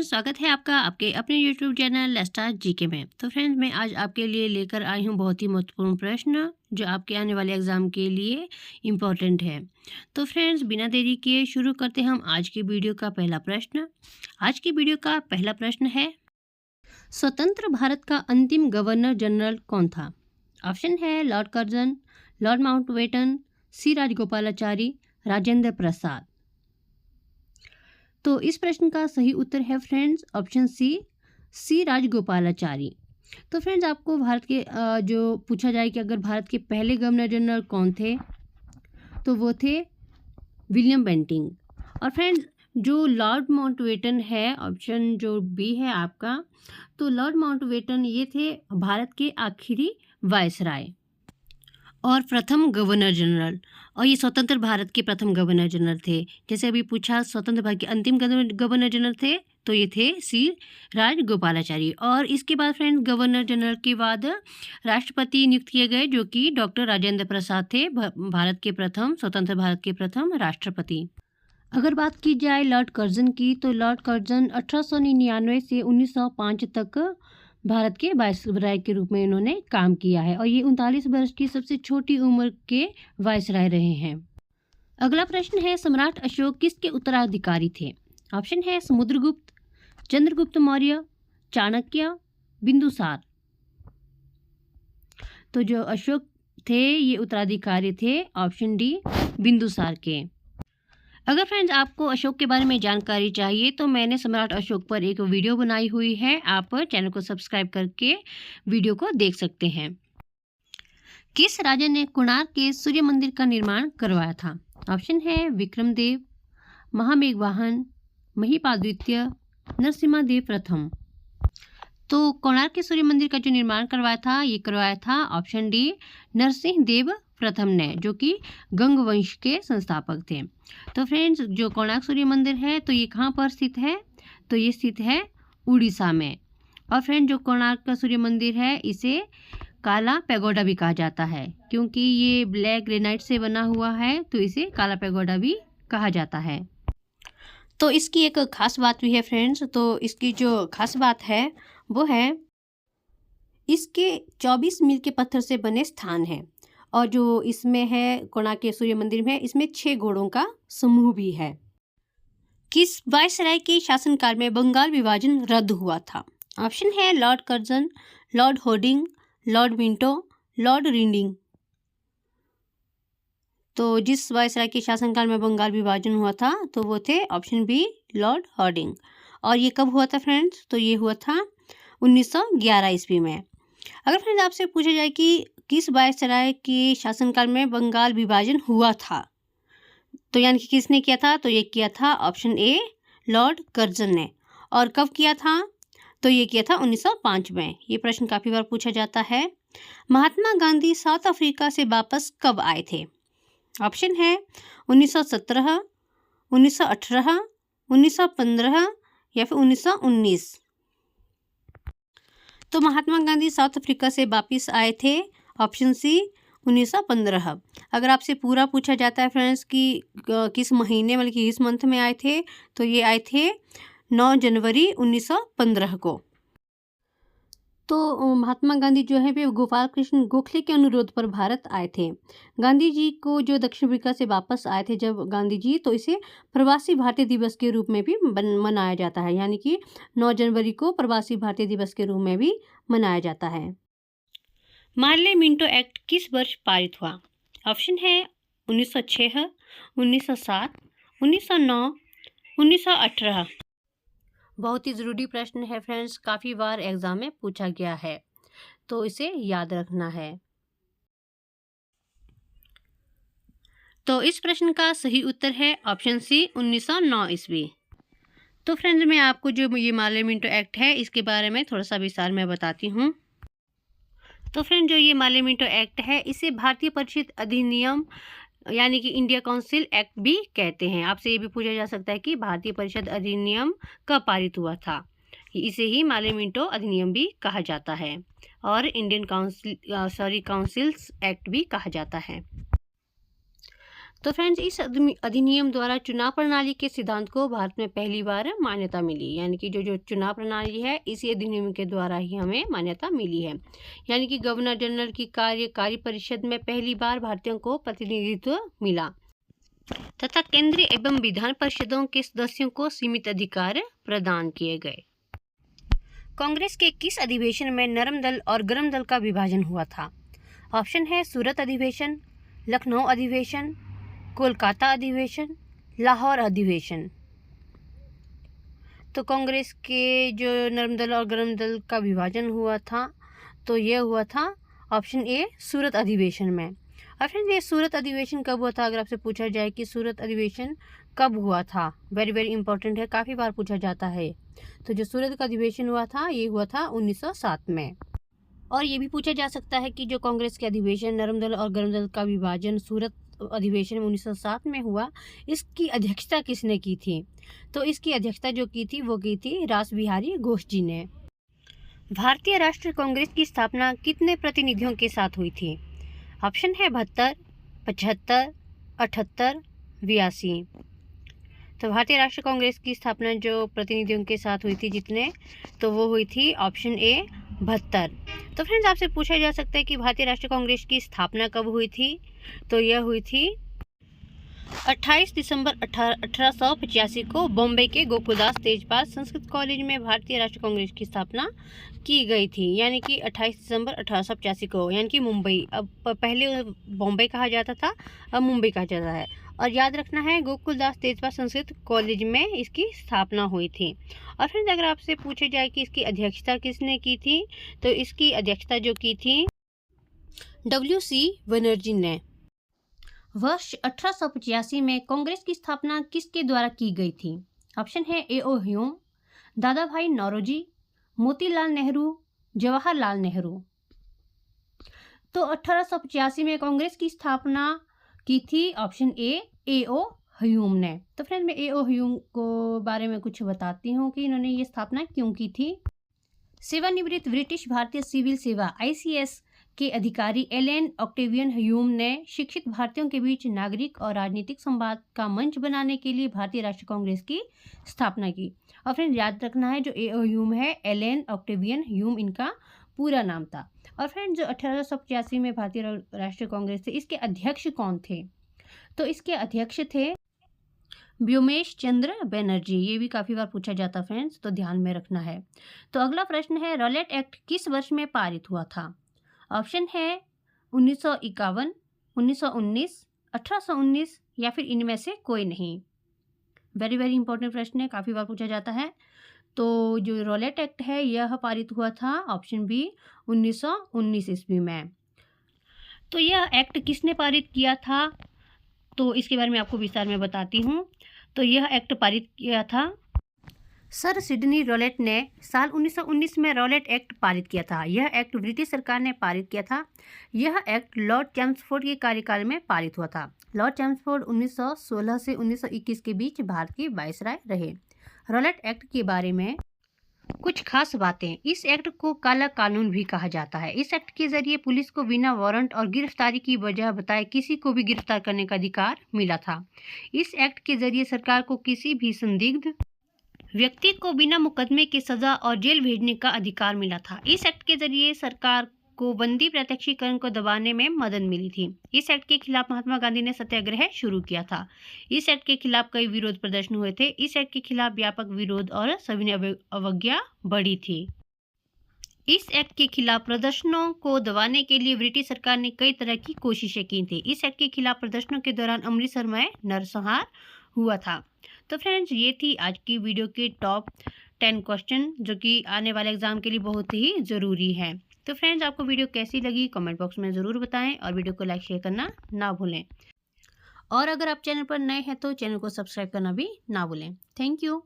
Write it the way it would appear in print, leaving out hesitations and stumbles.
Friends, स्वागत है आपका आपके अपने YouTube channel let's start GK में। तो फ्रेंड्स, मैं आज आपके लिए लेकर आई हूँ बहुत ही महत्वपूर्ण प्रश्न जो आपके आने वाले एग्ज़ाम के लिए इम्पोर्टेंट है। तो फ्रेंड्स, बिना देरी किए शुरू करते हैं हम आज की वीडियो का पहला प्रश्न। आज की वीडियो का पहला प्रश्न है, स्वतंत्र भारत का अंतिम गवर्नर जनरल कौन था? ऑप्शन है लॉर्ड कर्जन, लॉर्ड माउंटबेटन, सी राजगोपालाचारी, राजेंद्र प्रसाद। तो इस प्रश्न का सही उत्तर है फ्रेंड्स ऑप्शन सी राजगोपालाचारी। तो फ्रेंड्स, आपको भारत के जो पूछा जाए कि अगर भारत के पहले गवर्नर जनरल कौन थे, तो वो थे विलियम बेंटिंग। और फ्रेंड्स, जो लॉर्ड माउंटबेटन है, ऑप्शन जो बी है आपका, तो लॉर्ड माउंटबेटन ये थे भारत के आखिरी वायसराय और प्रथम गवर्नर जनरल, और ये स्वतंत्र भारत के प्रथम गवर्नर जनरल थे। जैसे अभी पूछा स्वतंत्र भारत के अंतिम गवर्नर जनरल थे, तो ये थे सी राजगोपालाचारी। और इसके बाद फ्रेंड्स, गवर्नर जनरल के बाद राष्ट्रपति नियुक्त किए गए जो कि डॉक्टर राजेंद्र प्रसाद थे, भारत के प्रथम स्वतंत्र भारत के प्रथम राष्ट्रपति। अगर बात की जाए लॉर्ड कर्जन की, तो लॉर्ड कर्जन 1899 से 1905 तक भारत के वायसराय के रूप में इन्होंने काम किया है और ये 39 वर्ष की सबसे छोटी उम्र के वायसराय रहे हैं। अगला प्रश्न है, सम्राट अशोक किसके उत्तराधिकारी थे? ऑप्शन है समुद्रगुप्त, चंद्रगुप्त मौर्य, चाणक्य, बिंदुसार। तो जो अशोक थे ये उत्तराधिकारी थे ऑप्शन डी बिंदुसार के। अगर फ्रेंड्स आपको अशोक के बारे में जानकारी चाहिए तो मैंने सम्राट अशोक पर एक वीडियो बनाई हुई है, आप चैनल को सब्सक्राइब करके वीडियो को देख सकते हैं। किस राजा ने कोणार्क के सूर्य मंदिर का निर्माण करवाया था? ऑप्शन है विक्रमदेव, महामेघवाहन, महिपाल द्वितीय, नरसिम्हादेव प्रथम। तो कोणार्क के सूर्य मंदिर का जो निर्माण करवाया था, ये करवाया था ऑप्शन डी नरसिंह देव प्रथम ने, जो कि गंग वंश के संस्थापक थे। तो फ्रेंड्स, जो कोणार्क सूर्य मंदिर है तो ये कहाँ पर स्थित है? तो ये स्थित है उड़ीसा में। और फ्रेंड, जो कोणार्क का सूर्य मंदिर है इसे काला पैगोडा भी कहा जाता है, क्योंकि ये ब्लैक ग्रेनाइट से बना हुआ है तो इसे काला पैगोडा भी कहा जाता है। तो इसकी एक खास बात भी है फ्रेंड्स, तो इसकी जो खास बात है वो है इसके 24 मील के पत्थर से बने स्थान है, और जो इसमें है कोणार्क के सूर्य मंदिर में इसमें 6 घोड़ों का समूह भी है। किस वायसराय के शासनकाल में बंगाल विभाजन रद्द हुआ था? ऑप्शन है Lord Curzon, Lord hoarding, Lord Minto, Lord reading. तो जिस वायसराय के शासनकाल में बंगाल विभाजन हुआ था तो वो थे ऑप्शन बी लॉर्ड होर्डिंग। और ये कब हुआ था फ्रेंड्स? तो ये हुआ था 1911 ईस्वी में। अगर फ्रेंड्स आपसे पूछा जाए कि किस वायसराय के शासनकाल में बंगाल विभाजन हुआ था, तो यानी कि किसने किया था? तो ये किया था ऑप्शन ए लॉर्ड कर्जन ने। और कब किया था? तो ये किया था 1905 में। ये प्रश्न काफ़ी बार पूछा जाता है। महात्मा गांधी साउथ अफ्रीका से वापस कब आए थे? ऑप्शन है 1917, 1918, 1915 या फिर 1919। तो महात्मा गांधी साउथ अफ्रीका से वापस आए थे ऑप्शन सी 1915। अगर आपसे पूरा पूछा जाता है फ्रेंड्स कि किस महीने मतलब कि किस मंथ में आए थे, तो ये आए थे 9 जनवरी 1915 को। तो महात्मा गांधी जो है वे गोपाल कृष्ण गोखले के अनुरोध पर भारत आए थे। गांधी जी को जो दक्षिण अफ्रीका से वापस आए थे जब गांधी जी, तो इसे प्रवासी भारतीय दिवस के रूप में भी मनाया जाता है, यानी कि 9 जनवरी को प्रवासी भारतीय दिवस के रूप में भी मनाया जाता है। मार्ले मिंटो एक्ट किस वर्ष पारित हुआ? ऑप्शन है 1906, 1907, 1909, 1918। बहुत ही ज़रूरी प्रश्न है फ्रेंड्स, काफ़ी बार एग्जाम में पूछा गया है, तो इसे याद रखना है। तो इस प्रश्न का सही उत्तर है ऑप्शन सी 1909 ईस्वी। तो फ्रेंड्स, मैं आपको जो ये मार्ले मिंटो एक्ट है इसके बारे में थोड़ा सा विस्तार में बताती हूँ। तो फ्रेंड, जो ये मार्ले मिंटो एक्ट है इसे भारतीय परिषद अधिनियम यानी कि इंडिया काउंसिल एक्ट भी कहते हैं। आपसे ये भी पूछा जा सकता है कि भारतीय परिषद अधिनियम कब पारित हुआ था? इसे ही मार्ले मिंटो अधिनियम भी कहा जाता है और इंडियन काउंसिल्स एक्ट भी कहा जाता है। तो फ्रेंड्स, इस अधिनियम द्वारा चुनाव प्रणाली के सिद्धांत को भारत में पहली बार मान्यता मिली। यानी कि जो चुनाव प्रणाली है, इसी अधिनियम के द्वारा ही हमें मान्यता मिली है। यानी कि गवर्नर जनरल की कार्यकारी परिषद में पहली बार भारतीयों को प्रतिनिधित्व मिला तथा केंद्रीय एवं विधान परिषदों के सदस्यों को सीमित अधिकार प्रदान किए गए। कांग्रेस के किस अधिवेशन में नरम दल और गरम दल का विभाजन हुआ था? ऑप्शन है सूरत अधिवेशन, लखनऊ अधिवेशन, कोलकाता अधिवेशन, लाहौर अधिवेशन। तो कांग्रेस के जो नरम दल और गरम दल का विभाजन हुआ था, तो ये हुआ था ऑप्शन ए सूरत अधिवेशन में। और फ्रेंड्स, ये सूरत अधिवेशन कब हुआ था? अगर आपसे पूछा जाए कि सूरत अधिवेशन कब हुआ था, वेरी वेरी इंपॉर्टेंट है, काफ़ी बार पूछा जाता है। तो जो सूरत का अधिवेशन हुआ था, ये हुआ था 1907 में। और ये भी पूछा जा सकता है कि जो कांग्रेस के अधिवेशन नरम दल और गरम दल का विभाजन सूरत अधिवेशन 1907 में हुआ, इसकी अध्यक्षता किसने की थी? तो इसकी अध्यक्षता जो की थी, वो की थी रास बिहारी घोष जी ने। भारतीय राष्ट्रीय कांग्रेस की स्थापना कितने प्रतिनिधियों के साथ हुई थी? ऑप्शन है 72, 75, 78, 82। तो भारतीय राष्ट्रीय कांग्रेस की स्थापना जो प्रतिनिधियों के साथ हुई थी जितने, तो वो हुई थी ऑप्शन ए 72। तो फ्रेंड्स, आपसे पूछा जा सकता है कि भारतीय राष्ट्रीय कांग्रेस की स्थापना कब हुई थी? तो यह हुई थी 28 दिसंबर 1885 को बॉम्बे के गोकुलदास तेजपाल संस्कृत कॉलेज में भारतीय राष्ट्रीय कांग्रेस की स्थापना की गई थी। यानी कि 28 दिसंबर 1885 को, यानी कि मुंबई, अब पहले बॉम्बे कहा जाता था, अब मुंबई कहा जाता है। और याद रखना है, गोकुलदास तेजपाल संस्कृत कॉलेज में इसकी स्थापना हुई थी। और फिर अगर आपसे पूछे जाए कि इसकी अध्यक्षता किसने की थी, तो इसकी अध्यक्षता जो की थी W.C. बनर्जी ने। वर्ष 1885 में कांग्रेस की स्थापना किसके द्वारा की गई थी? ऑप्शन है A.O. ह्यूम, दादा भाई नौरोजी, मोतीलाल नेहरू, जवाहरलाल नेहरू। तो 1885 में कांग्रेस की स्थापना की थी ऑप्शन ए A.O. ह्यूम ने। तो फ्रेंड, मैं A.O. ह्यूम को बारे में कुछ बताती हूँ कि इन्होंने ये स्थापना क्यों की थी। सेवानिवृत्त ब्रिटिश भारतीय सिविल सेवा ICS के अधिकारी एलेन ऑक्टेवियन ह्यूम ने शिक्षित भारतीयों के बीच नागरिक और राजनीतिक संवाद का मंच बनाने के लिए भारतीय राष्ट्रीय कांग्रेस की स्थापना की। और फ्रेंड, याद रखना है, जो A.O. ह्यूम है, एलेन ऑक्टेवियन ह्यूम इनका पूरा नाम था। और फ्रेंड, जो 1885 में भारतीय राष्ट्रीय कांग्रेस थे, इसके अध्यक्ष कौन थे? तो इसके अध्यक्ष थे व्योमेश चंद्र बनर्जी। ये भी काफ़ी बार पूछा जाता फ्रेंड्स, तो ध्यान में रखना है। तो अगला प्रश्न है, रॉलेट एक्ट किस वर्ष में पारित हुआ था? ऑप्शन है 1951, 1919, 1819 या फिर इनमें से कोई नहीं। वेरी वेरी इंपॉर्टेंट प्रश्न है, काफ़ी बार पूछा जाता है। तो जो रॉलेट एक्ट है, यह पारित हुआ था ऑप्शन बी 1919 ईस्वी में। तो यह एक्ट किसने पारित किया था, तो इसके बारे में आपको विस्तार में बताती हूँ। तो यह एक्ट पारित किया था सर सिडनी रॉलेट ने साल 1919 में रॉलेट एक्ट पारित किया था। यह एक्ट ब्रिटिश सरकार ने पारित किया था। यह एक्ट लॉर्ड चैम्सफोर्ड के कार्यकाल में पारित हुआ था। लॉर्ड चैम्सफोर्ड 1916 से 1921 के बीच भारत के वायसराय रहे। रॉलेट एक्ट के बारे में कुछ खास बातें। इस एक्ट को काला कानून भी कहा जाता है। इस एक्ट के जरिए पुलिस को बिना वारंट और गिरफ्तारी की वजह बताए किसी को भी गिरफ्तार करने का अधिकार मिला था। इस एक्ट के जरिए सरकार को किसी भी संदिग्ध व्यक्ति को बिना मुकदमे के सजा और जेल भेजने का अधिकार मिला था। इस एक्ट के जरिए सरकार को बंदी प्रत्यक्षीकरण को दबाने में मदद मिली थी। इस एक्ट के खिलाफ महात्मा गांधी ने सत्याग्रह शुरू किया था। इस एक्ट के खिलाफ कई विरोध प्रदर्शन हुए थे। इस एक्ट के खिलाफ व्यापक विरोध और सविनय अवज्ञा बढ़ी थी। इस एक्ट के खिलाफ प्रदर्शनों को दबाने के लिए ब्रिटिश सरकार ने कई तरह की कोशिशें की थी। इस एक्ट के खिलाफ प्रदर्शनों के दौरान अमृतसर में नरसंहार हुआ था। तो फ्रेंड्स, ये थी आज की वीडियो के टॉप 10 क्वेश्चन जो कि आने वाले एग्जाम के लिए बहुत ही ज़रूरी है। तो फ्रेंड्स, आपको वीडियो कैसी लगी कमेंट बॉक्स में ज़रूर बताएं और वीडियो को लाइक शेयर करना ना भूलें। और अगर आप चैनल पर नए हैं तो चैनल को सब्सक्राइब करना भी ना भूलें। Thank you.